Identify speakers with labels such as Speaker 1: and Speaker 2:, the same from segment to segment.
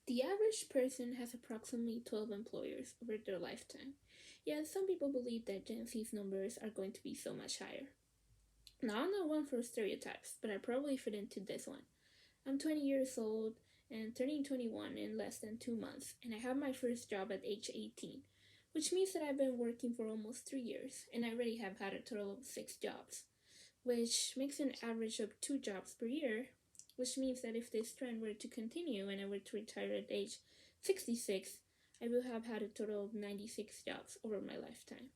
Speaker 1: The average person has approximately 12 employers over their lifetime, yet some people believe that Gen Z's numbers are going to be so much higher. Now, I'm not one for stereotypes, but I probably fit into this one. I'm 20 years old and turning 21 in less than 2 months, and I have my first job at age 18, which means that I've been working for almost 3 years, and I already have had a total of 6 jobs, which makes an average of 2 jobs per year, which means that if this trend were to continue and I were to retire at age 66, I will have had a total of 96 jobs over my lifetime.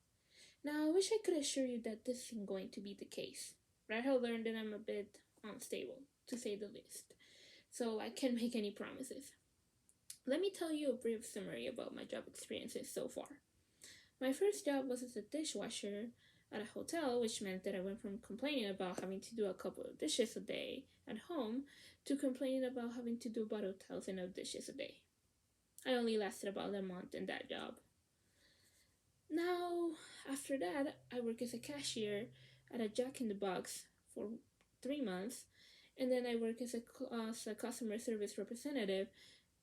Speaker 1: Now, I wish I could assure you that this isn't going to be the case, but I have learned that I'm a bit unstable, to say the least, so I can't make any promises. Let me tell you a brief summary about my job experiences so far. My first job was as a dishwasher at a hotel, which meant that I went from complaining about having to do a couple of dishes a day at home to complaining about having to do about 1,000 of dishes a day. I only lasted about a month in that job. Now, after that, I worked as a cashier at a Jack in the Box for 3 months, and then I worked as a customer service representative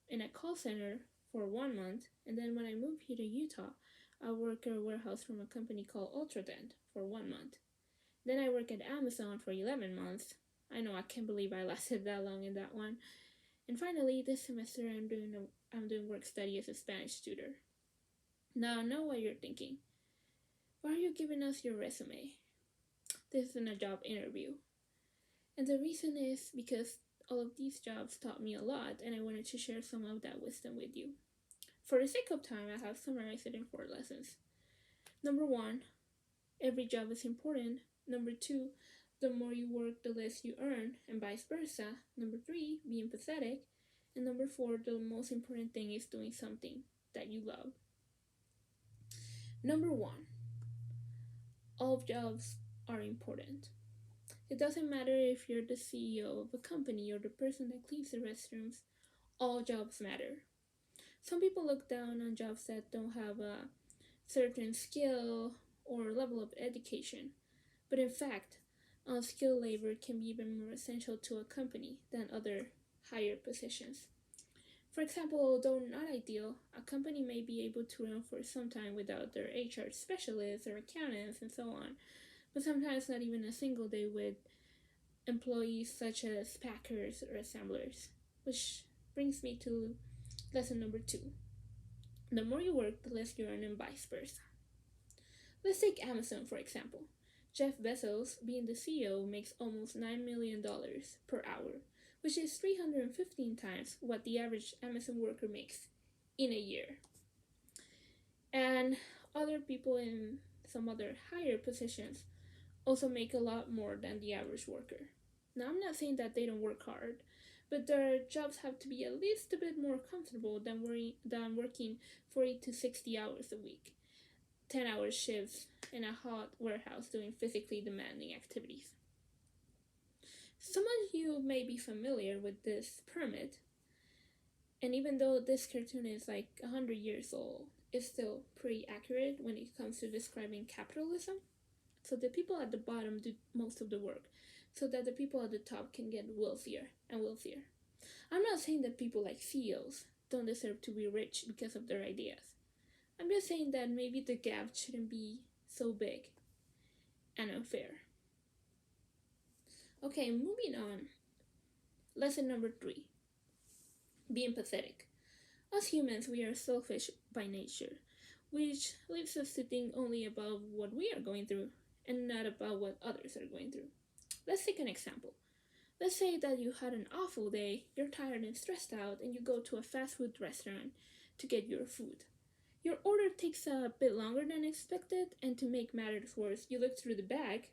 Speaker 1: in a call center for 1 month, and then when I moved here to Utah, I worked at a warehouse from a company called Ultradent for 1 month. Then I worked at Amazon for 11 months. I know, I can't believe I lasted that long in that one. And finally, this semester I'm doing work study as a Spanish tutor. Now I know what you're thinking. Why are you giving us your resume? This isn't a job interview. And the reason is because all of these jobs taught me a lot, and I wanted to share some of that wisdom with you. For the sake of time, I have summarized it in 4 lessons. Number 1, every job is important. Number 2, the more you work, the less you earn, and vice versa. Number 3, be empathetic. And number 4, the most important thing is doing something that you love. Number 1, all jobs are important. It doesn't matter if you're the CEO of a company or the person that cleans the restrooms, all jobs matter. Some people look down on jobs that don't have a certain skill or level of education, but in fact, unskilled labor can be even more essential to a company than other higher positions. For example, although not ideal, a company may be able to run for some time without their HR specialists or accountants and so on, but sometimes not even a single day with employees such as packers or assemblers. Which brings me to lesson number 2. The more you work, the less you earn, and vice versa. Let's take Amazon for example. Jeff Bezos, being the CEO, makes almost $9 million per hour, which is 315 times what the average Amazon worker makes in a year. And other people in some other higher positions also make a lot more than the average worker. Now, I'm not saying that they don't work hard, but their jobs have to be at least a bit more comfortable than working 40 to 60 hours a week, 10-hour shifts in a hot warehouse doing physically demanding activities. Some of you may be familiar with this pyramid, and even though this cartoon is like 100 years old, it's still pretty accurate when it comes to describing capitalism. So the people at the bottom do most of the work, so that the people at the top can get wealthier and wealthier. I'm not saying that people like CEOs don't deserve to be rich because of their ideas. I'm just saying that maybe the gap shouldn't be so big and unfair. Okay, moving on. Lesson number 3. Be empathetic. As humans, we are selfish by nature, which leaves us to think only about what we are going through and not about what others are going through. Let's take an example. Let's say that you had an awful day, you're tired and stressed out, and you go to a fast food restaurant to get your food. Your order takes a bit longer than expected, and to make matters worse, you look through the bag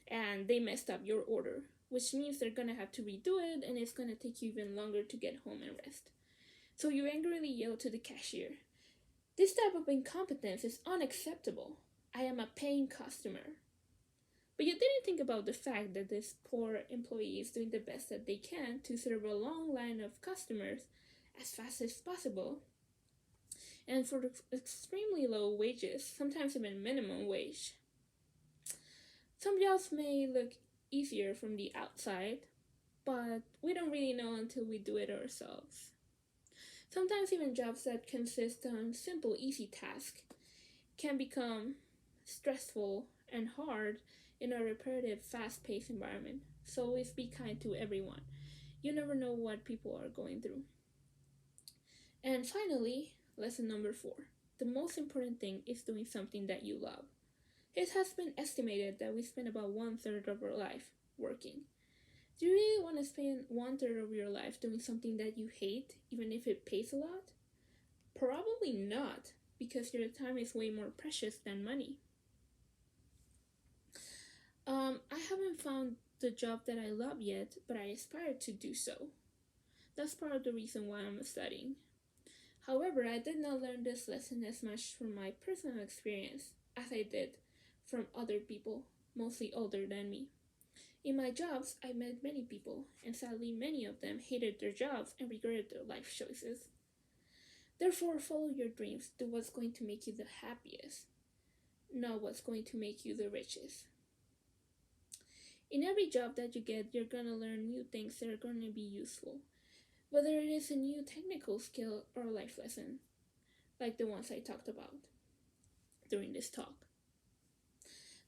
Speaker 1: and they messed up your order, which means they're gonna have to redo it, and it's gonna take you even longer to get home and rest. So you angrily yell to the cashier, "This type of incompetence is unacceptable. I am a paying customer." But you didn't think about the fact that this poor employee is doing the best that they can to serve a long line of customers as fast as possible, and for extremely low wages, sometimes even minimum wage. Some jobs may look easier from the outside, but we don't really know until we do it ourselves. Sometimes even jobs that consist on simple, easy tasks can become stressful and hard in a repetitive, fast paced environment. So always be kind to everyone. You never know what people are going through. And finally, lesson number 4. The most important thing is doing something that you love. It has been estimated that we spend about 1/3 of our life working. Do you really want to spend 1/3 of your life doing something that you hate, even if it pays a lot? Probably not, because your time is way more precious than money. I haven't found the job that I love yet, but I aspire to do so. That's part of the reason why I'm studying. However, I did not learn this lesson as much from my personal experience as I did from other people, mostly older than me. In my jobs, I met many people, and sadly, many of them hated their jobs and regretted their life choices. Therefore, follow your dreams. Do what's going to make you the happiest, not what's going to make you the richest. In every job that you get, you're going to learn new things that are going to be useful, whether it is a new technical skill or a life lesson, like the ones I talked about during this talk.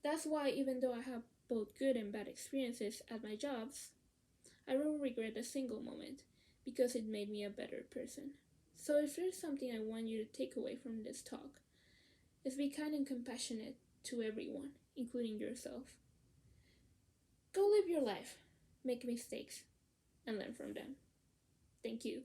Speaker 1: That's why, even though I have both good and bad experiences at my jobs, I don't regret a single moment because it made me a better person. So if there's something I want you to take away from this talk, is be kind and compassionate to everyone, including yourself. Go live your life, make mistakes, and learn from them. Thank you.